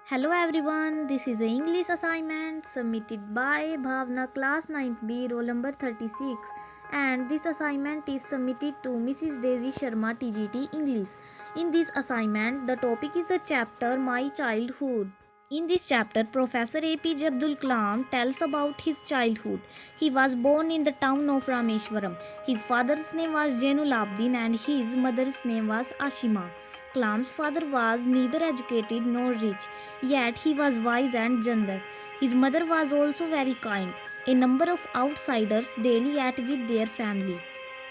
Hello everyone, this is an English assignment submitted by Bhavna class 9th B roll number 36 and this assignment is submitted to Mrs. Daizy Sharma TGT English. In this assignment, the topic is the chapter My Childhood. In this chapter, Professor APJ Abdul Kalam tells about his childhood. He was born in the town of Rameshwaram. His father's name was Jainul Abdin and his mother's name was Ashima. Kalam's father was neither educated nor rich, yet he was wise and generous. His mother was also very kind. A number of outsiders daily ate with their family.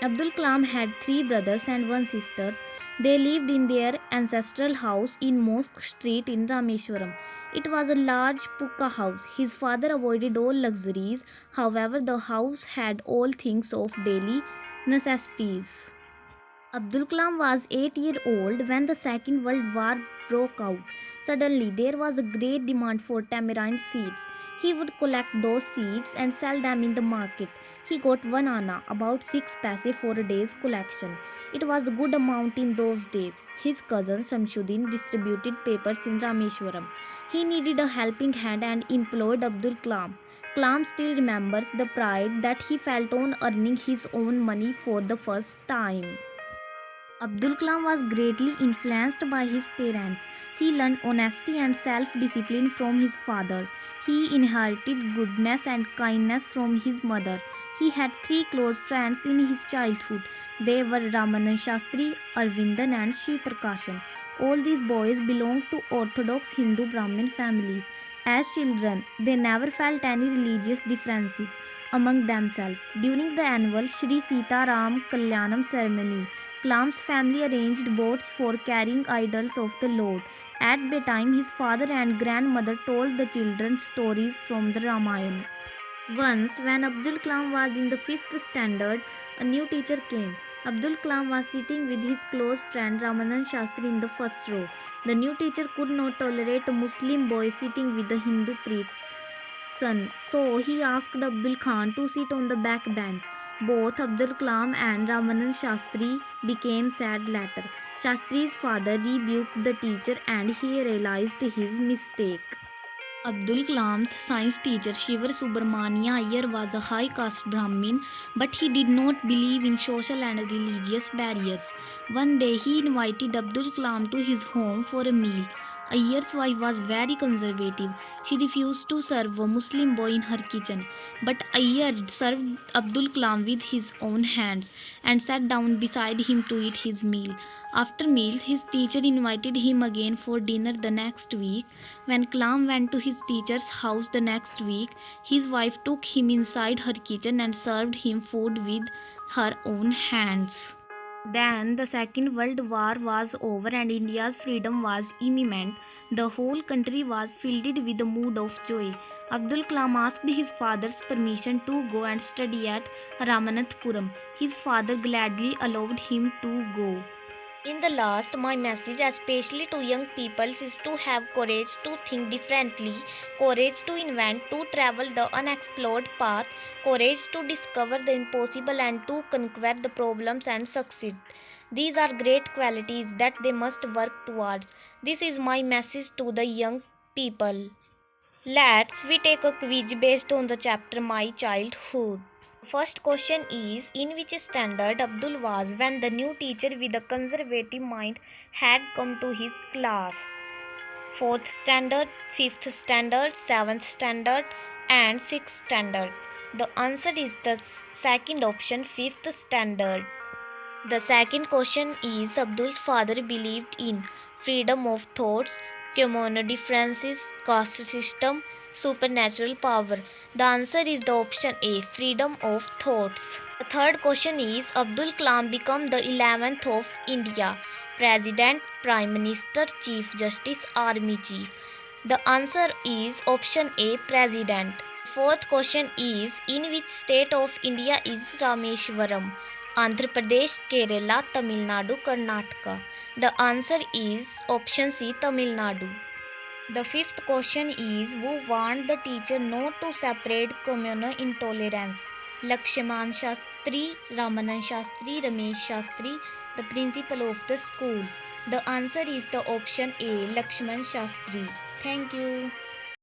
Abdul Kalam had three brothers and one sister. They lived in their ancestral house in Mosque Street in Rameshwaram. It was a large pucca house. His father avoided all luxuries. However, the house had all things of daily necessities. Abdul Kalam was 8 years old when the Second World War broke out. Suddenly, there was a great demand for tamarind seeds. He would collect those seeds and sell them in the market. He got one anna, about 6 paise for a day's collection. It was a good amount in those days. His cousin Shamsuddin distributed papers in Rameshwaram. He needed a helping hand and employed Abdul Kalam. Kalam still remembers the pride that he felt on earning his own money for the first time. Abdul Kalam was greatly influenced by his parents. He learned honesty and self-discipline from his father. He inherited goodness and kindness from his mother. He had three close friends in his childhood. They were Ramanan Shastri, Arvindan and Shiv Prakashan. All these boys belonged to Orthodox Hindu Brahmin families. As children, they never felt any religious differences among themselves. During the annual Sri Sita Ram Kalyanam ceremony, Kalam's family arranged boats for carrying idols of the Lord. At bedtime, his father and grandmother told the children stories from the Ramayana. Once, when Abdul Kalam was in the fifth standard, a new teacher came. Abdul Kalam was sitting with his close friend Ramanan Shastri in the first row. The new teacher could not tolerate a Muslim boy sitting with the Hindu priest's son, so he asked Abdul Khan to sit on the back bench. Both Abdul Kalam and Ramanan Shastri became sad later. Shastri's father rebuked the teacher and he realized his mistake. Abdul Kalam's science teacher Shivar Subramania Iyer was a high caste Brahmin, but he did not believe in social and religious barriers. One day he invited Abdul Kalam to his home for a meal. Iyer's wife was very conservative. She refused to serve a Muslim boy in her kitchen. But Iyer served Abdul Kalam with his own hands and sat down beside him to eat his meal. After meals, his teacher invited him again for dinner the next week. When Kalam went to his teacher's house the next week, his wife took him inside her kitchen and served him food with her own hands. Then the Second World War was over and India's freedom was imminent. The whole country was filled with a mood of joy. Abdul Kalam asked his father's permission to go and study at Ramanathpuram. His father gladly allowed him to go. In the last, my message, especially to young people, is to have courage to think differently, courage to invent, to travel the unexplored path, courage to discover the impossible and to conquer the problems and succeed. These are great qualities that they must work towards. This is my message to the young people. Let's we take a quiz based on the chapter My Childhood. First question is in which standard Abdul was when the new teacher with a conservative mind had come to his class? Fourth standard, fifth standard, seventh standard, and sixth standard. The answer is the second option, fifth standard. The second question is Abdul's father believed in freedom of thoughts, communal differences, caste system, supernatural power. The answer is the option A, freedom of thoughts. The third question is Abdul Kalam became the 11th of India, President, Prime Minister, Chief Justice, Army Chief. The answer is option A, President. Fourth question is in which state of India is Rameshwaram? Andhra Pradesh, Kerala, Tamil Nadu, Karnataka. The answer is option C, Tamil Nadu. The fifth question is who warned the teacher not to separate communal intolerance? Lakshman Shastri, Ramanan Shastri, Ramesh Shastri, the principal of the school. The answer is the option A, Lakshman Shastri. Thank you.